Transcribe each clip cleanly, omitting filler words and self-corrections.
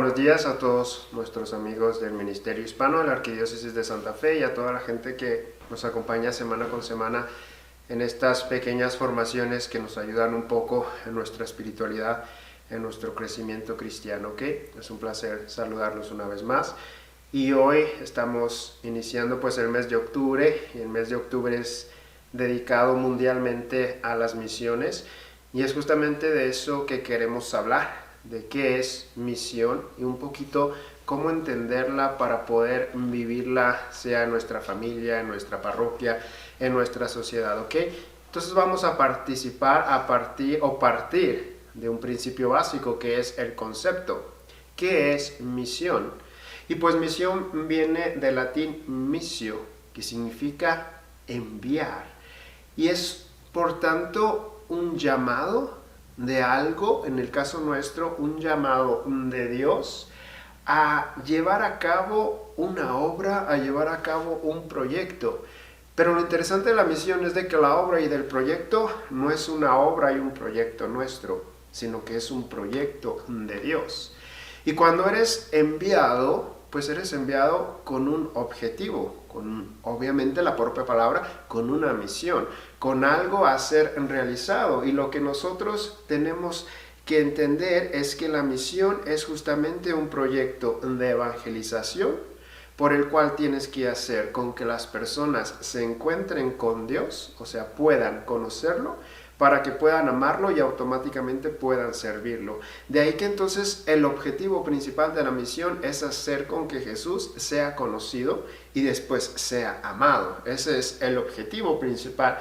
buenos días a todos nuestros amigos del Ministerio Hispano de la Arquidiócesis de Santa Fe y a toda la gente que nos acompaña semana con semana en estas pequeñas formaciones que nos ayudan un poco en nuestra espiritualidad, en nuestro crecimiento cristiano. Es un placer saludarlos una vez más. Y hoy estamos iniciando pues el mes de octubre, y el mes de octubre es dedicado mundialmente a las misiones, y es justamente de eso que queremos hablar, de qué es misión y un poquito cómo entenderla para poder vivirla, sea en nuestra familia, en nuestra parroquia, en nuestra sociedad, Entonces vamos a partir de un principio básico que es el concepto. ¿Qué es misión? Y pues misión viene del latín missio, que significa enviar. Y es, por tanto, un llamado de algo, en el caso nuestro, un llamado de Dios a llevar a cabo una obra, a llevar a cabo un proyecto. Pero lo interesante de la misión es de que la obra y del proyecto no es una obra y un proyecto nuestro, sino que es un proyecto de Dios. Y cuando eres enviado, pues eres enviado con un objetivo, obviamente la propia palabra, con una misión, con algo a ser realizado. Y lo que nosotros tenemos que entender es que la misión es justamente un proyecto de evangelización por el cual tienes que hacer con que las personas se encuentren con Dios, o sea, puedan conocerlo, para que puedan amarlo y automáticamente puedan servirlo. De ahí que entonces el objetivo principal de la misión es hacer con que Jesús sea conocido y después sea amado. Ese es el objetivo principal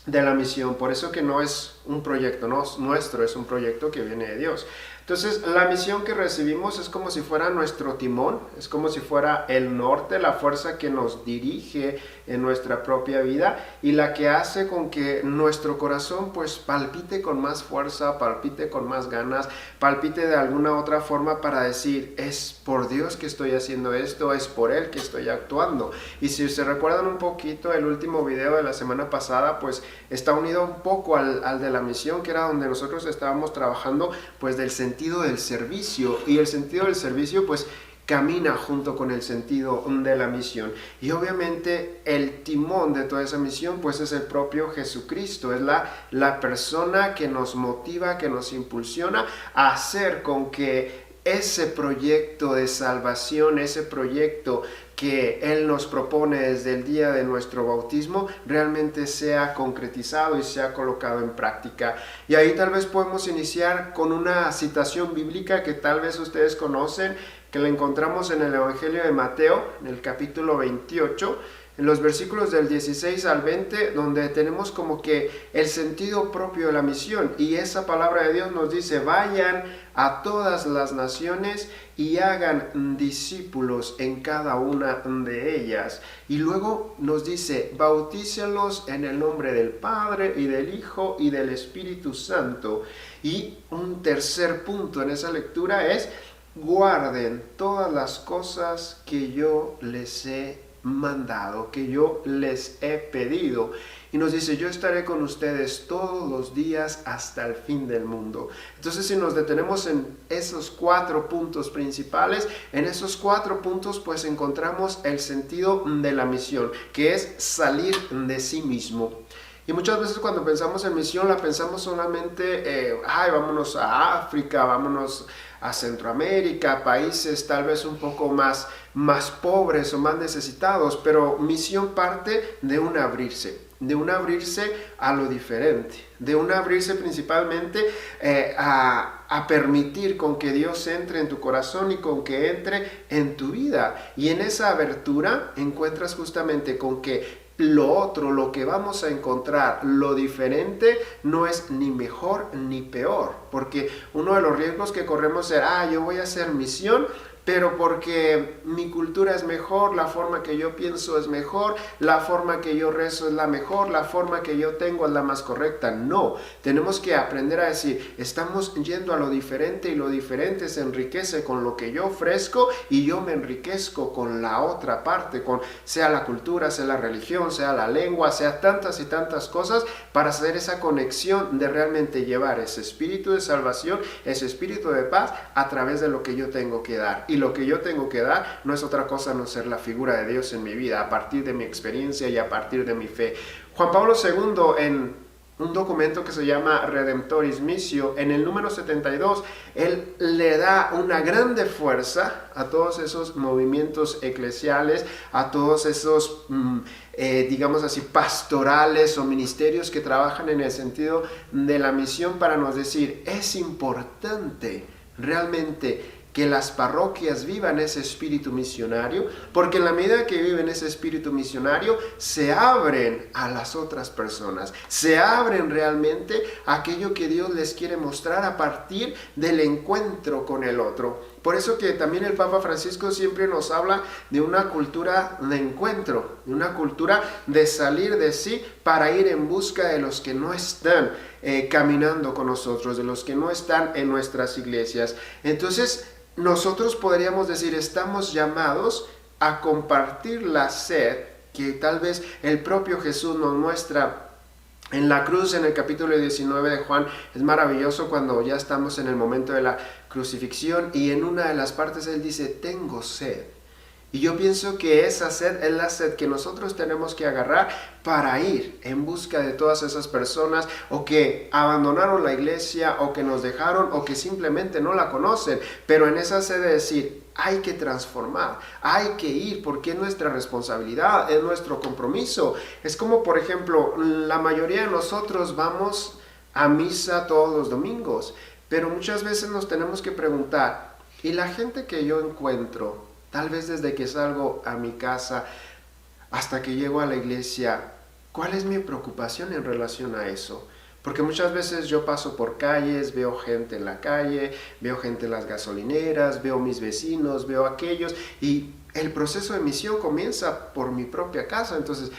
de la misión. Por eso que no es un proyecto nuestro, es un proyecto que viene de Dios. Entonces, la misión que recibimos es como si fuera nuestro timón, es como si fuera el norte, la fuerza que nos dirige en nuestra propia vida y la que hace con que nuestro corazón pues palpite con más fuerza, palpite con más ganas, palpite de alguna otra forma para decir, es por Dios que estoy haciendo esto, es por Él que estoy actuando. Y si se recuerdan un poquito el último video de la semana pasada, pues está unido un poco al de la misión, que era donde nosotros estábamos trabajando pues del sentido del servicio, y el sentido del servicio pues camina junto con el sentido de la misión. Y obviamente el timón de toda esa misión pues es el propio Jesucristo, es la persona que nos motiva, que nos impulsiona a hacer con que ese proyecto de salvación, ese proyecto que Él nos propone desde el día de nuestro bautismo, realmente sea concretizado y sea colocado en práctica. Y ahí tal vez podemos iniciar con una citación bíblica que tal vez ustedes conocen, que la encontramos en el Evangelio de Mateo, en el capítulo 28, en los versículos del 16 al 20, donde tenemos como que el sentido propio de la misión. Y esa palabra de Dios nos dice, vayan a todas las naciones y hagan discípulos en cada una de ellas. Y luego nos dice, bautícenlos en el nombre del Padre y del Hijo y del Espíritu Santo. Y un tercer punto en esa lectura es, guarden todas las cosas que yo les he mandado, que yo les he pedido. Y nos dice, yo estaré con ustedes todos los días hasta el fin del mundo. Entonces, si nos detenemos en esos 4 puntos principales, en esos 4 puntos pues encontramos el sentido de la misión, que es salir de sí mismo. Y muchas veces cuando pensamos en misión la pensamos solamente, vámonos a África, vámonos a Centroamérica, países tal vez un poco más pobres o más necesitados, pero misión parte de un abrirse a lo diferente, de un abrirse principalmente a permitir con que Dios entre en tu corazón y con que entre en tu vida. Y en esa abertura encuentras justamente con que lo otro, lo que vamos a encontrar, lo diferente, no es ni mejor ni peor, porque uno de los riesgos que corremos es, yo voy a hacer misión, pero porque mi cultura es mejor, la forma que yo pienso es mejor, la forma que yo rezo es la mejor, la forma que yo tengo es la más correcta. No, tenemos que aprender a decir, estamos yendo a lo diferente y lo diferente se enriquece con lo que yo ofrezco y yo me enriquezco con la otra parte, con sea la cultura, sea la religión, sea la lengua, sea tantas y tantas cosas, para hacer esa conexión de realmente llevar ese espíritu de salvación, ese espíritu de paz a través de lo que yo tengo que dar. Y lo que yo tengo que dar no es otra cosa no ser la figura de Dios en mi vida, a partir de mi experiencia y a partir de mi fe. Juan Pablo II, en un documento que se llama Redemptoris Missio, en el número 72, él le da una grande fuerza a todos esos movimientos eclesiales, a todos esos, digamos así, pastorales o ministerios que trabajan en el sentido de la misión, para nos decir, es importante realmente que las parroquias vivan ese espíritu misionario, porque en la medida que viven ese espíritu misionario, se abren a las otras personas, se abren realmente a aquello que Dios les quiere mostrar a partir del encuentro con el otro. Por eso que también el Papa Francisco siempre nos habla de una cultura de encuentro, de una cultura de salir de sí para ir en busca de los que no están caminando con nosotros, de los que no están en nuestras iglesias. Entonces, nosotros podríamos decir, estamos llamados a compartir la sed que tal vez el propio Jesús nos muestra en la cruz, en el capítulo 19 de Juan. Es maravilloso cuando ya estamos en el momento de la crucifixión y en una de las partes él dice, tengo sed. Y yo pienso que esa sed es la sed que nosotros tenemos que agarrar para ir en busca de todas esas personas o que abandonaron la iglesia o que nos dejaron o que simplemente no la conocen. Pero en esa sed de decir, hay que transformar, hay que ir porque es nuestra responsabilidad, es nuestro compromiso. Es como, por ejemplo, la mayoría de nosotros vamos a misa todos los domingos, pero muchas veces nos tenemos que preguntar, ¿y la gente que yo encuentro? Tal vez desde que salgo a mi casa hasta que llego a la iglesia, ¿cuál es mi preocupación en relación a eso? Porque muchas veces yo paso por calles, veo gente en la calle, veo gente en las gasolineras, veo mis vecinos, veo aquellos, y el proceso de misión comienza por mi propia casa. Entonces,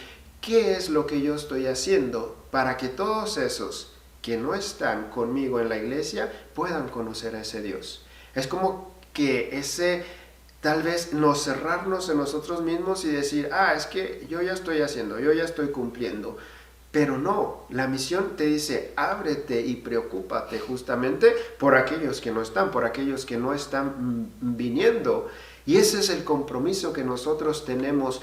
¿qué es lo que yo estoy haciendo para que todos esos que no están conmigo en la iglesia puedan conocer a ese Dios? Es como que tal vez no cerrarnos en nosotros mismos y decir, es que yo ya estoy haciendo, yo ya estoy cumpliendo. Pero no, la misión te dice, ábrete y preocúpate justamente por aquellos que no están, por aquellos que no están viniendo. Y ese es el compromiso que nosotros tenemos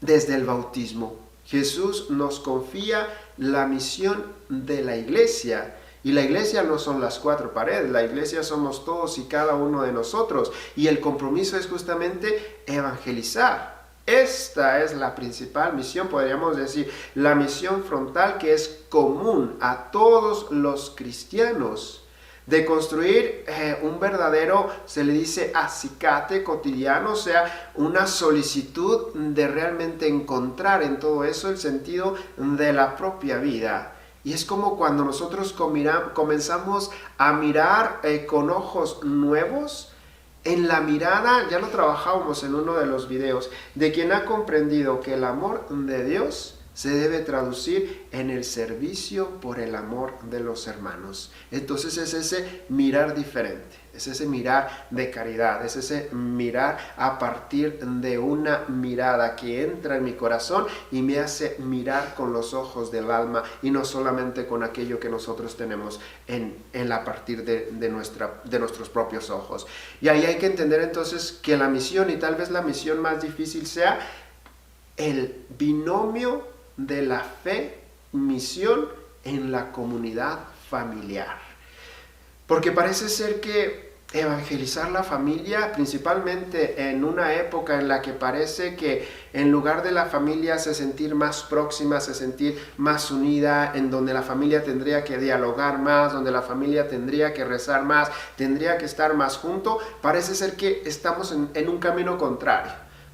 desde el bautismo. Jesús nos confía la misión de la iglesia. Y la iglesia no son las cuatro paredes, la iglesia somos todos y cada uno de nosotros. Y el compromiso es justamente evangelizar. Esta es la principal misión, podríamos decir, la misión frontal que es común a todos los cristianos. De construir un verdadero, se le dice acicate cotidiano, o sea, una solicitud de realmente encontrar en todo eso el sentido de la propia vida. Y es como cuando nosotros comenzamos a mirar con ojos nuevos. En la mirada, ya lo trabajábamos en uno de los videos, de quien ha comprendido que el amor de Dios se debe traducir en el servicio por el amor de los hermanos. Entonces es ese mirar diferente, es ese mirar de caridad, es ese mirar a partir de una mirada que entra en mi corazón y me hace mirar con los ojos del alma y no solamente con aquello que nosotros tenemos a partir de nuestros propios ojos. Y ahí hay que entender entonces que la misión, y tal vez la misión más difícil, sea el binomio de la fe, misión en la comunidad familiar. Porque parece ser que evangelizar la familia, principalmente en una época en la que parece que en lugar de la familia se sentir más próxima, se sentir más unida, en donde la familia tendría que dialogar más, donde la familia tendría que rezar más, tendría que estar más junto, parece ser que estamos en un camino contrario.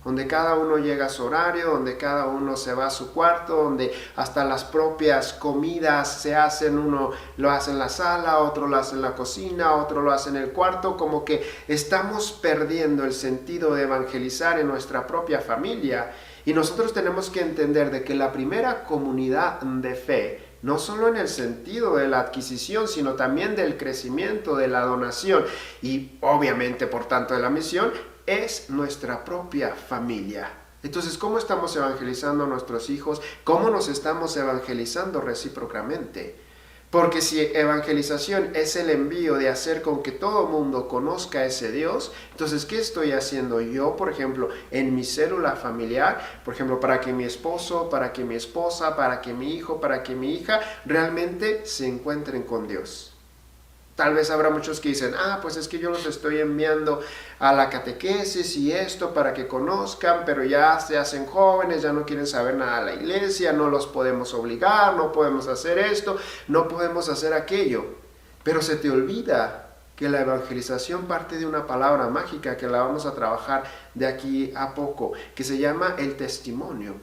donde cada uno llega a su horario, donde cada uno se va a su cuarto, donde hasta las propias comidas se hacen, uno lo hace en la sala, otro lo hace en la cocina, otro lo hace en el cuarto, como que estamos perdiendo el sentido de evangelizar en nuestra propia familia. Y nosotros tenemos que entender de que la primera comunidad de fe, no solo en el sentido de la adquisición, sino también del crecimiento, de la donación y obviamente por tanto de la misión, es nuestra propia familia. Entonces, ¿cómo estamos evangelizando a nuestros hijos? ¿Cómo nos estamos evangelizando recíprocamente? Porque si evangelización es el envío de hacer con que todo mundo conozca a ese Dios, entonces, ¿qué estoy haciendo yo, por ejemplo, en mi célula familiar? Por ejemplo, para que mi esposo, para que mi esposa, para que mi hijo, para que mi hija realmente se encuentren con Dios. Tal vez habrá muchos que dicen, pues es que yo los estoy enviando a la catequesis y esto para que conozcan, pero ya se hacen jóvenes, ya no quieren saber nada de la iglesia, no los podemos obligar, no podemos hacer esto, no podemos hacer aquello. Pero se te olvida que la evangelización parte de una palabra mágica que la vamos a trabajar de aquí a poco, que se llama el testimonio.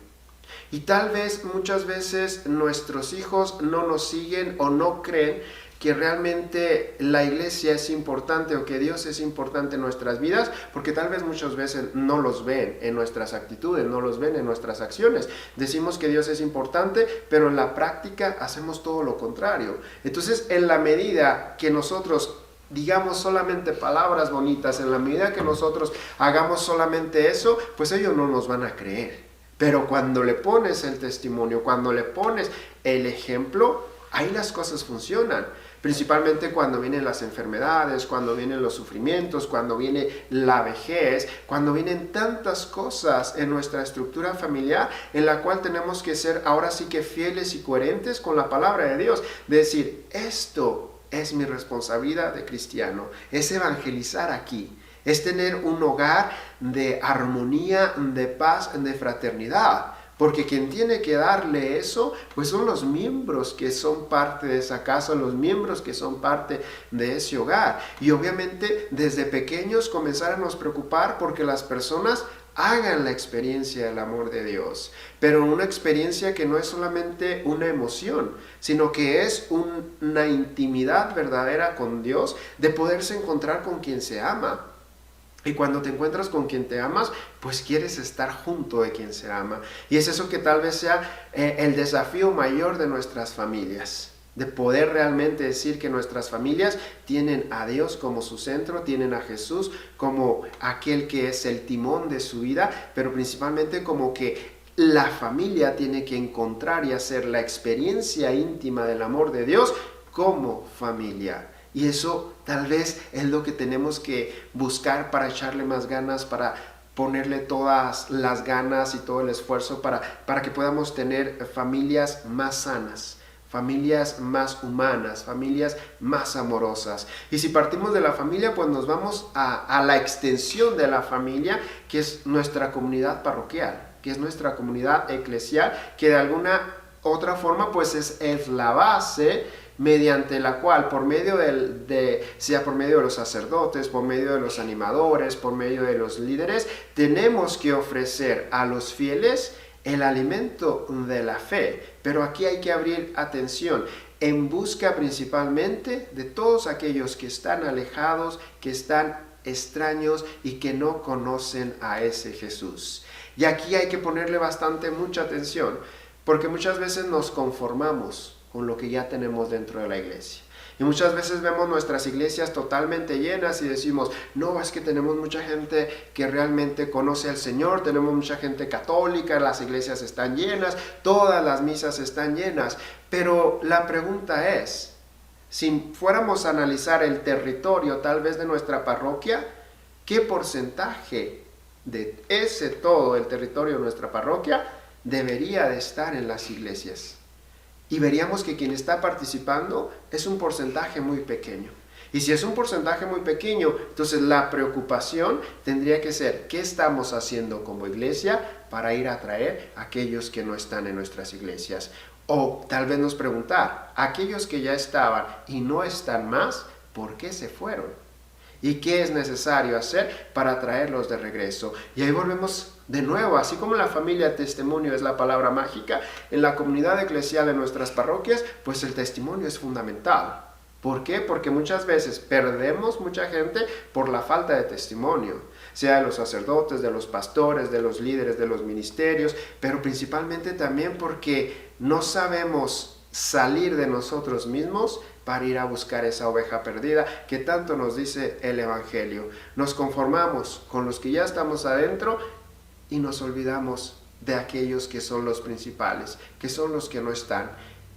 Y tal vez muchas veces nuestros hijos no nos siguen o no creen que realmente la iglesia es importante o que Dios es importante en nuestras vidas, porque tal vez muchas veces no los ven en nuestras actitudes, no los ven en nuestras acciones. Decimos que Dios es importante, pero en la práctica hacemos todo lo contrario. Entonces, en la medida que nosotros digamos solamente palabras bonitas, en la medida que nosotros hagamos solamente eso, pues ellos no nos van a creer. Pero cuando le pones el testimonio, cuando le pones el ejemplo, ahí las cosas funcionan. Principalmente cuando vienen las enfermedades, cuando vienen los sufrimientos, cuando viene la vejez, cuando vienen tantas cosas en nuestra estructura familiar en la cual tenemos que ser ahora sí que fieles y coherentes con la palabra de Dios. De decir, esto es mi responsabilidad de cristiano, es evangelizar aquí, es tener un hogar de armonía, de paz, de fraternidad. Porque quien tiene que darle eso, pues son los miembros que son parte de esa casa, los miembros que son parte de ese hogar. Y obviamente desde pequeños comenzar a nos preocupar porque las personas hagan la experiencia del amor de Dios. Pero una experiencia que no es solamente una emoción, sino que es una intimidad verdadera con Dios, de poderse encontrar con quien se ama. Y cuando te encuentras con quien te amas, pues quieres estar junto de quien se ama. Y es eso que tal vez sea el desafío mayor de nuestras familias. De poder realmente decir que nuestras familias tienen a Dios como su centro, tienen a Jesús como aquel que es el timón de su vida, pero principalmente como que la familia tiene que encontrar y hacer la experiencia íntima del amor de Dios como familia. Y eso tal vez es lo que tenemos que buscar para echarle más ganas, para ponerle todas las ganas y todo el esfuerzo para que podamos tener familias más sanas, familias más humanas, familias más amorosas. Y si partimos de la familia, pues nos vamos a la extensión de la familia, que es nuestra comunidad parroquial, que es nuestra comunidad eclesial, que de alguna otra forma pues es la base mediante la cual, por medio sea por medio de los sacerdotes, por medio de los animadores, por medio de los líderes, tenemos que ofrecer a los fieles el alimento de la fe. Pero aquí hay que abrir atención, en busca principalmente de todos aquellos que están alejados, que están extraños y que no conocen a ese Jesús. Y aquí hay que ponerle mucha atención, porque muchas veces nos conformamos con lo que ya tenemos dentro de la iglesia. Y muchas veces vemos nuestras iglesias totalmente llenas y decimos, no, es que tenemos mucha gente que realmente conoce al Señor, tenemos mucha gente católica, las iglesias están llenas, todas las misas están llenas. Pero la pregunta es, si fuéramos a analizar el territorio tal vez de nuestra parroquia, ¿qué porcentaje de todo el territorio de nuestra parroquia debería de estar en las iglesias? Y veríamos que quien está participando es un porcentaje muy pequeño. Y si es un porcentaje muy pequeño, entonces la preocupación tendría que ser, ¿qué estamos haciendo como iglesia para ir a traer a aquellos que no están en nuestras iglesias? O tal vez nos preguntar, aquellos que ya estaban y no están más, ¿por qué se fueron? ¿Y qué es necesario hacer para traerlos de regreso? Y ahí volvemos De nuevo, así como la familia testimonio es la palabra mágica, en la comunidad eclesial de nuestras parroquias, pues el testimonio es fundamental. ¿Por qué? Porque muchas veces perdemos mucha gente por la falta de testimonio, sea de los sacerdotes, de los pastores, de los líderes, de los ministerios, pero principalmente también porque no sabemos salir de nosotros mismos para ir a buscar esa oveja perdida que tanto nos dice el Evangelio. Nos conformamos con los que ya estamos adentro y nos olvidamos de aquellos que son los principales, que son los que no están.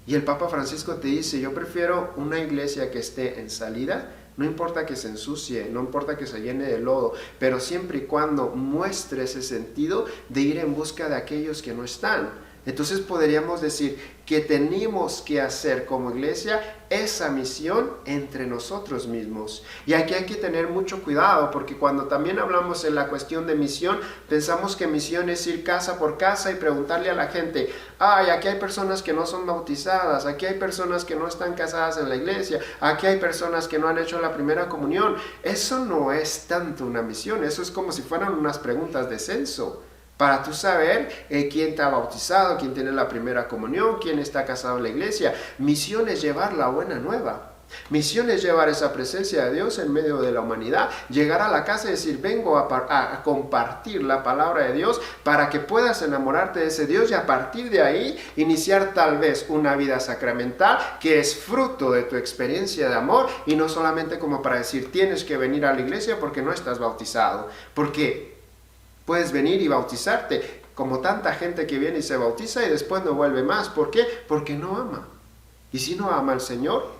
Y el Papa Francisco te dice, yo prefiero una iglesia que esté en salida, no importa que se ensucie, no importa que se llene de lodo, pero siempre y cuando muestre ese sentido de ir en busca de aquellos que no están. Entonces podríamos decir que tenemos que hacer como iglesia esa misión entre nosotros mismos. Y aquí hay que tener mucho cuidado, porque cuando también hablamos en la cuestión de misión, pensamos que misión es ir casa por casa y preguntarle a la gente, ay, aquí hay personas que no son bautizadas, aquí hay personas que no están casadas en la iglesia, aquí hay personas que no han hecho la primera comunión. Eso no es tanto una misión, eso es como si fueran unas preguntas de censo. Para tú saber quién está bautizado, quién tiene la primera comunión, quién está casado en la iglesia. Misión es llevar la buena nueva. Misión es llevar esa presencia de Dios en medio de la humanidad. Llegar a la casa y decir, vengo a compartir la palabra de Dios para que puedas enamorarte de ese Dios y a partir de ahí iniciar tal vez una vida sacramental que es fruto de tu experiencia de amor y no solamente como para decir, tienes que venir a la iglesia porque no estás bautizado. Porque puedes venir y bautizarte, como tanta gente que viene y se bautiza y después no vuelve más. ¿Por qué? Porque no ama. Y si no ama al Señor,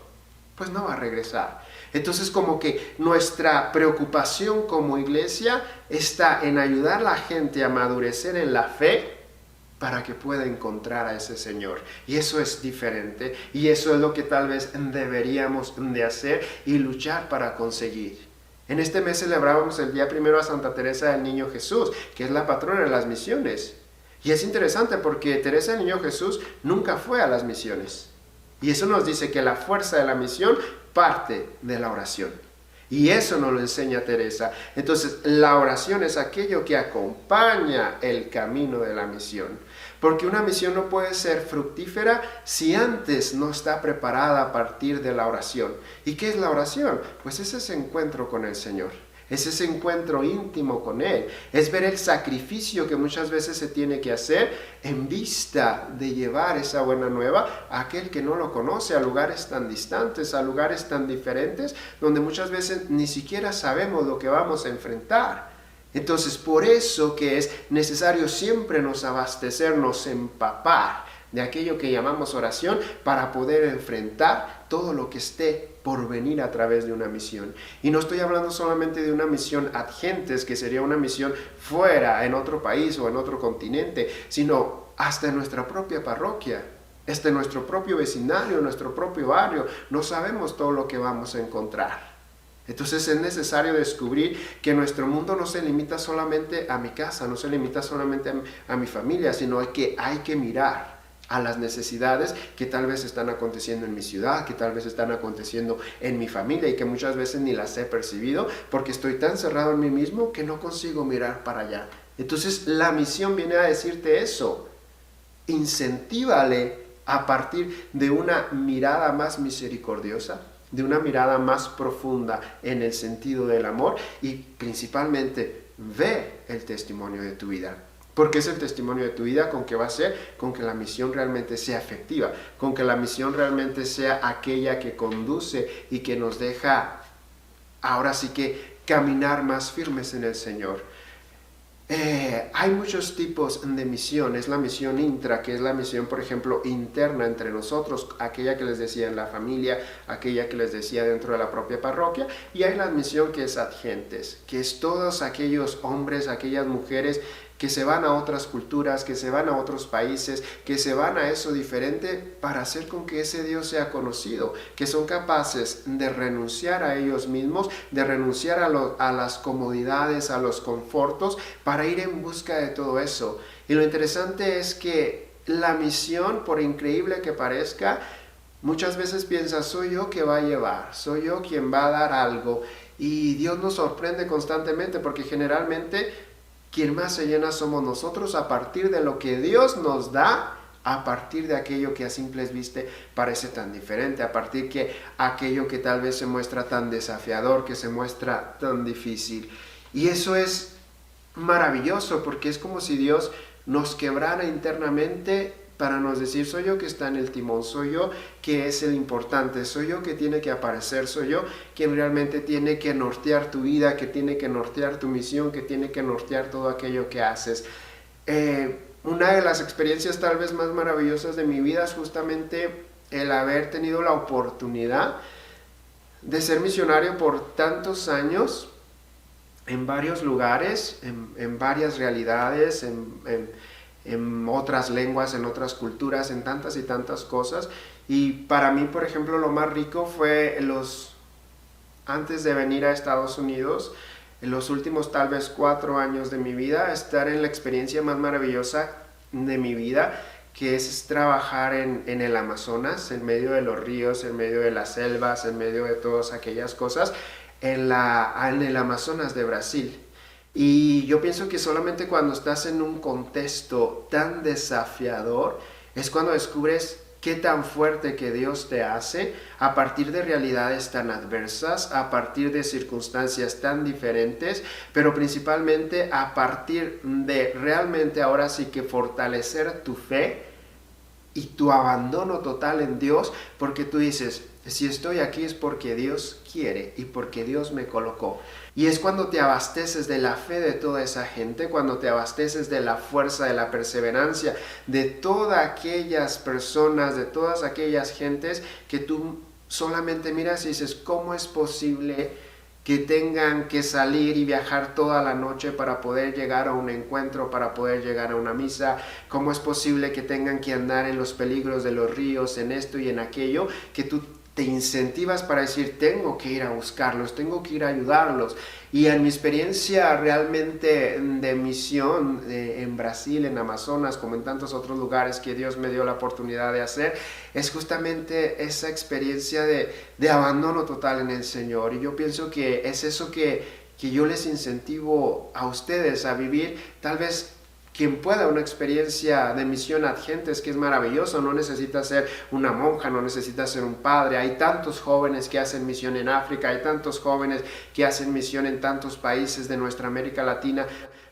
pues no va a regresar. Entonces como que nuestra preocupación como iglesia está en ayudar a la gente a madurecer en la fe para que pueda encontrar a ese Señor. Y eso es diferente. Y eso es lo que tal vez deberíamos de hacer y luchar para conseguir. En este mes celebrábamos el día primero a Santa Teresa del Niño Jesús, que es la patrona de las misiones. Y es interesante porque Teresa del Niño Jesús nunca fue a las misiones. Y eso nos dice que la fuerza de la misión parte de la oración. Y eso nos lo enseña Teresa. Entonces, la oración es aquello que acompaña el camino de la misión. Porque una misión no puede ser fructífera si antes no está preparada a partir de la oración. ¿Y qué es la oración? Pues es ese encuentro con el Señor. Es ese encuentro íntimo con Él. Es ver el sacrificio que muchas veces se tiene que hacer en vista de llevar esa buena nueva a aquel que no lo conoce, a lugares tan distantes, a lugares tan diferentes, donde muchas veces ni siquiera sabemos lo que vamos a enfrentar. Entonces, por eso que es necesario siempre nos abastecer, nos empapar de aquello que llamamos oración para poder enfrentar todo lo que esté por venir a través de una misión. Y no estoy hablando solamente de una misión ad gentes, que sería una misión fuera, en otro país o en otro continente, sino hasta en nuestra propia parroquia, hasta en nuestro propio vecindario, en nuestro propio barrio. No sabemos todo lo que vamos a encontrar. Entonces es necesario descubrir que nuestro mundo no se limita solamente a mi casa, no se limita solamente a mi familia, sino que hay que mirar a las necesidades que tal vez están aconteciendo en mi ciudad, que tal vez están aconteciendo en mi familia y que muchas veces ni las he percibido porque estoy tan cerrado en mí mismo que no consigo mirar para allá. Entonces la misión viene a decirte eso. Incentívale a partir de una mirada más misericordiosa, de una mirada más profunda en el sentido del amor y principalmente ve el testimonio de tu vida. Porque es el testimonio de tu vida con que va a ser, con que la misión realmente sea efectiva, con que la misión realmente sea aquella que conduce y que nos deja ahora sí que caminar más firmes en el Señor. Hay muchos tipos de misión. Es la misión intra, que es la misión, por ejemplo, interna entre nosotros, aquella que les decía en la familia, aquella que les decía dentro de la propia parroquia, y hay la misión que es ad gentes, que es todos aquellos hombres, aquellas mujeres que se van a otras culturas, que se van a otros países, que se van a eso diferente para hacer con que ese Dios sea conocido, que son capaces de renunciar a ellos mismos, de renunciar a las comodidades, a los confortos, para ir en busca de todo eso. Y lo interesante es que la misión, por increíble que parezca, muchas veces piensa, soy yo que va a llevar, soy yo quien va a dar algo, y Dios nos sorprende constantemente porque generalmente quien más se llena somos nosotros a partir de lo que Dios nos da, a partir de aquello que a simples vista parece tan diferente, a partir de aquello que tal vez se muestra tan desafiador, que se muestra tan difícil. Y eso es maravilloso, porque es como si Dios nos quebrara internamente para nos decir: soy yo que está en el timón, soy yo que es el importante, soy yo que tiene que aparecer, soy yo quien realmente tiene que nortear tu vida, que tiene que nortear tu misión, que tiene que nortear todo aquello que haces. Una de las experiencias tal vez más maravillosas de mi vida es justamente el haber tenido la oportunidad de ser misionario por tantos años en varios lugares, en varias realidades, en otras lenguas, en otras culturas, en tantas y tantas cosas. Y para mí, por ejemplo, lo más rico fue antes de venir a Estados Unidos, en los últimos tal vez 4 años de mi vida, estar en la experiencia más maravillosa de mi vida, que es trabajar en el Amazonas, en medio de los ríos, en medio de las selvas, en medio de todas aquellas cosas, en el Amazonas de Brasil. Y yo pienso que solamente cuando estás en un contexto tan desafiador es cuando descubres qué tan fuerte que Dios te hace a partir de realidades tan adversas, a partir de circunstancias tan diferentes, pero principalmente a partir de realmente ahora sí que fortalecer tu fe y tu abandono total en Dios, porque tú dices: si estoy aquí es porque Dios quiere y porque Dios me colocó. Y es cuando te abasteces de la fe de toda esa gente, cuando te abasteces de la fuerza, de la perseverancia, de todas aquellas personas, de todas aquellas gentes que tú solamente miras y dices: ¿cómo es posible que tengan que salir y viajar toda la noche para poder llegar a un encuentro, para poder llegar a una misa? ¿Cómo es posible que tengan que andar en los peligros de los ríos, en esto y en aquello? Que tú te incentivas para decir: tengo que ir a buscarlos, tengo que ir a ayudarlos. Y en mi experiencia realmente de misión en Brasil, en Amazonas, como en tantos otros lugares que Dios me dio la oportunidad de hacer, es justamente esa experiencia de abandono total en el Señor. Y yo pienso que es eso que yo les incentivo a ustedes a vivir. Tal vez quien pueda una experiencia de misión ad gentes, que es maravilloso, no necesita ser una monja, no necesita ser un padre. Hay tantos jóvenes que hacen misión en África, hay tantos jóvenes que hacen misión en tantos países de nuestra América Latina,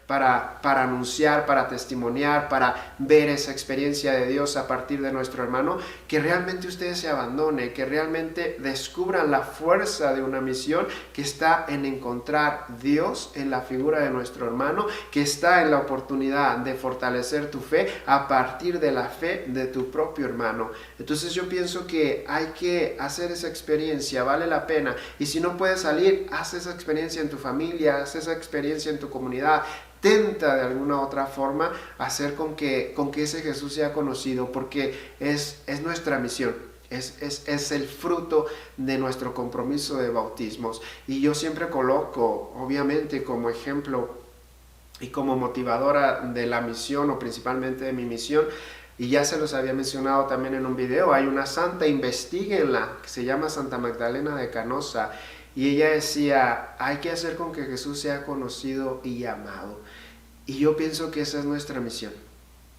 para anunciar, para testimoniar, para ver esa experiencia de Dios a partir de nuestro hermano. Que realmente ustedes se abandonen, que realmente descubran la fuerza de una misión que está en encontrar Dios en la figura de nuestro hermano, que está en la oportunidad de fortalecer tu fe a partir de la fe de tu propio hermano. Entonces yo pienso que hay que hacer esa experiencia, vale la pena. Y si no puedes salir, haz esa experiencia en tu familia, haz esa experiencia en tu comunidad. Tenta de alguna otra forma hacer con que ese Jesús sea conocido, porque es nuestra misión, es el fruto de nuestro compromiso de bautismos. Y yo siempre coloco, obviamente, como ejemplo y como motivadora de la misión, o principalmente de mi misión, y ya se los había mencionado también en un video, hay una santa, investiguenla, que se llama Santa Magdalena de Canosa. Y ella decía: hay que hacer con que Jesús sea conocido y amado. Y yo pienso que esa es nuestra misión.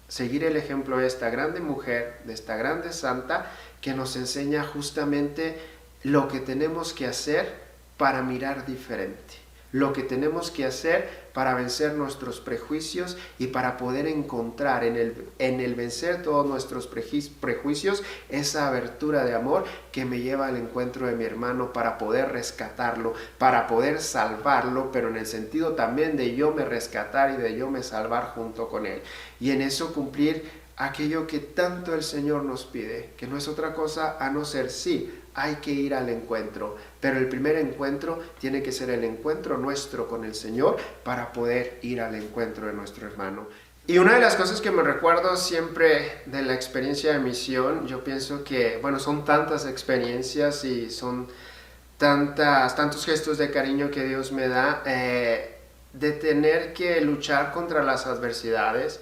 Seguir el ejemplo de esta grande mujer, de esta grande santa, que nos enseña justamente lo que tenemos que hacer para mirar diferente. Lo que tenemos que hacer para vencer nuestros prejuicios y para poder encontrar en el vencer todos nuestros prejuicios esa abertura de amor que me lleva al encuentro de mi hermano, para poder rescatarlo, para poder salvarlo, pero en el sentido también de yo me rescatar y de yo me salvar junto con él. Y en eso cumplir aquello que tanto el Señor nos pide, que no es otra cosa a no ser sí. Hay que ir al encuentro, pero el primer encuentro tiene que ser el encuentro nuestro con el Señor para poder ir al encuentro de nuestro hermano. Y una de las cosas que me recuerdo siempre de la experiencia de misión, yo pienso que, son tantas experiencias y son tantos gestos de cariño que Dios me da, de tener que luchar contra las adversidades.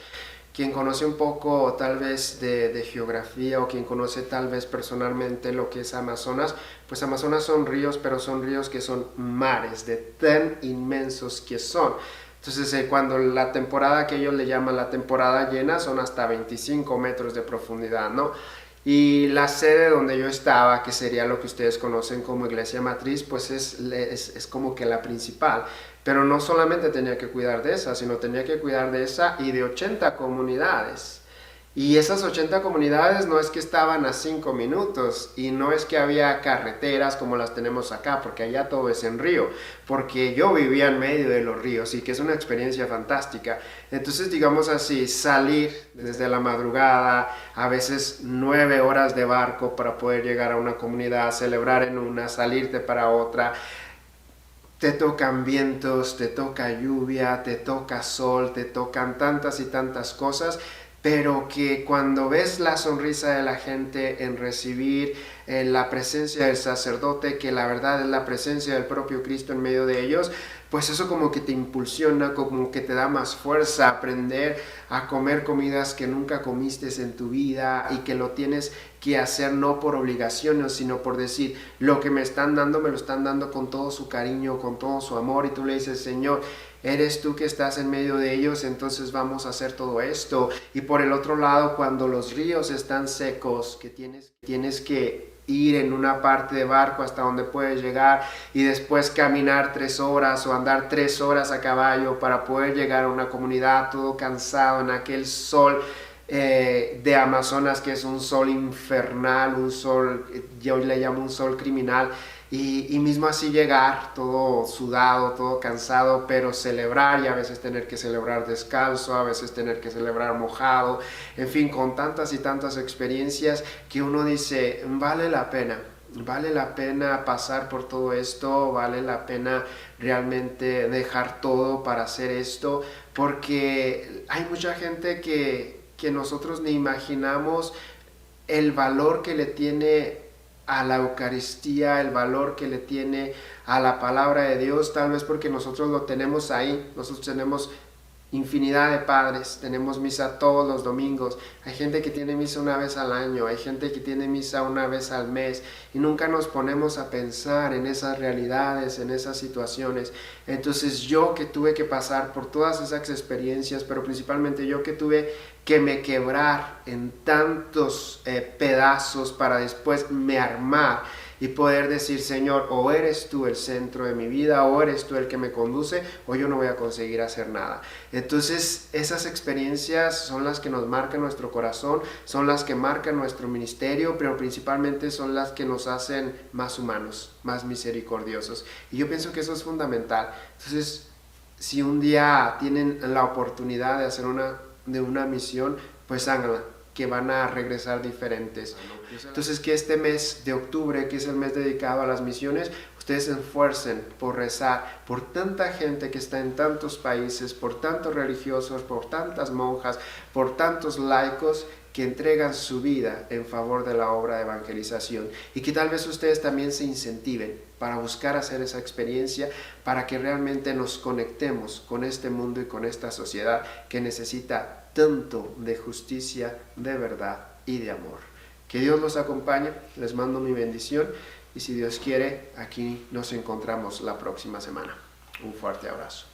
Quien conoce un poco tal vez de geografía, o quien conoce tal vez personalmente lo que es Amazonas, pues Amazonas son ríos, pero son ríos que son mares, de tan inmensos que son. Entonces, cuando la temporada que ellos le llaman la temporada llena son hasta 25 metros de profundidad, ¿no? Y la sede donde yo estaba, que sería lo que ustedes conocen como iglesia matriz, pues es como que la principal. Pero no solamente tenía que cuidar de esa, sino tenía que cuidar de esa y de 80 comunidades. Y esas 80 comunidades no es que estaban a 5 minutos y no es que había carreteras como las tenemos acá, porque allá todo es en río, porque yo vivía en medio de los ríos y que es una experiencia fantástica. Entonces, digamos así, salir desde la madrugada, a veces 9 horas de barco para poder llegar a una comunidad, celebrar en una, salirte para otra. Te tocan vientos, te toca lluvia, te toca sol, te tocan tantas y tantas cosas, pero que cuando ves la sonrisa de la gente en recibir la presencia del sacerdote, que la verdad es la presencia del propio Cristo en medio de ellos, pues eso como que te impulsiona, como que te da más fuerza a aprender a comer comidas que nunca comiste en tu vida y que lo tienes que hacer no por obligación, sino por decir, lo que me están dando, me lo están dando con todo su cariño, con todo su amor, y tú le dices, Señor, eres tú que estás en medio de ellos, entonces vamos a hacer todo esto. Y por el otro lado, cuando los ríos están secos, que tienes que ir en una parte de barco hasta donde puedes llegar y después caminar 3 horas o andar 3 horas a caballo para poder llegar a una comunidad todo cansado en aquel sol de Amazonas, que es un sol infernal, un sol, yo le llamo un sol criminal, y mismo así llegar todo sudado, todo cansado, pero celebrar, y a veces tener que celebrar descalzo, a veces tener que celebrar mojado, en fin, con tantas y tantas experiencias que uno dice, vale la pena pasar por todo esto, vale la pena realmente dejar todo para hacer esto, porque hay mucha gente que nosotros ni imaginamos el valor que le tiene a la Eucaristía, el valor que le tiene a la palabra de Dios, tal vez porque nosotros lo tenemos ahí. Nosotros tenemos infinidad de padres, tenemos misa todos los domingos, hay gente que tiene misa una vez al año, hay gente que tiene misa una vez al mes, y nunca nos ponemos a pensar en esas realidades, en esas situaciones. Entonces yo que tuve que pasar por todas esas experiencias, pero principalmente yo que tuve que me quebrar en tantos pedazos para después me armar y poder decir, Señor, o eres tú el centro de mi vida, o eres tú el que me conduce, o yo no voy a conseguir hacer nada. Entonces esas experiencias son las que nos marcan nuestro corazón, son las que marcan nuestro ministerio, pero principalmente son las que nos hacen más humanos, más misericordiosos. Y yo pienso que eso es fundamental. Entonces, si un día tienen la oportunidad de hacer una misión, pues háganla, que van a regresar diferentes. Entonces, que este mes de octubre, que es el mes dedicado a las misiones, ustedes se esfuercen por rezar por tanta gente que está en tantos países, por tantos religiosos, por tantas monjas, por tantos laicos que entregan su vida en favor de la obra de evangelización, y que tal vez ustedes también se incentiven para buscar hacer esa experiencia, para que realmente nos conectemos con este mundo y con esta sociedad que necesita tanto de justicia, de verdad y de amor. Que Dios los acompañe, les mando mi bendición, y si Dios quiere, aquí nos encontramos la próxima semana. Un fuerte abrazo.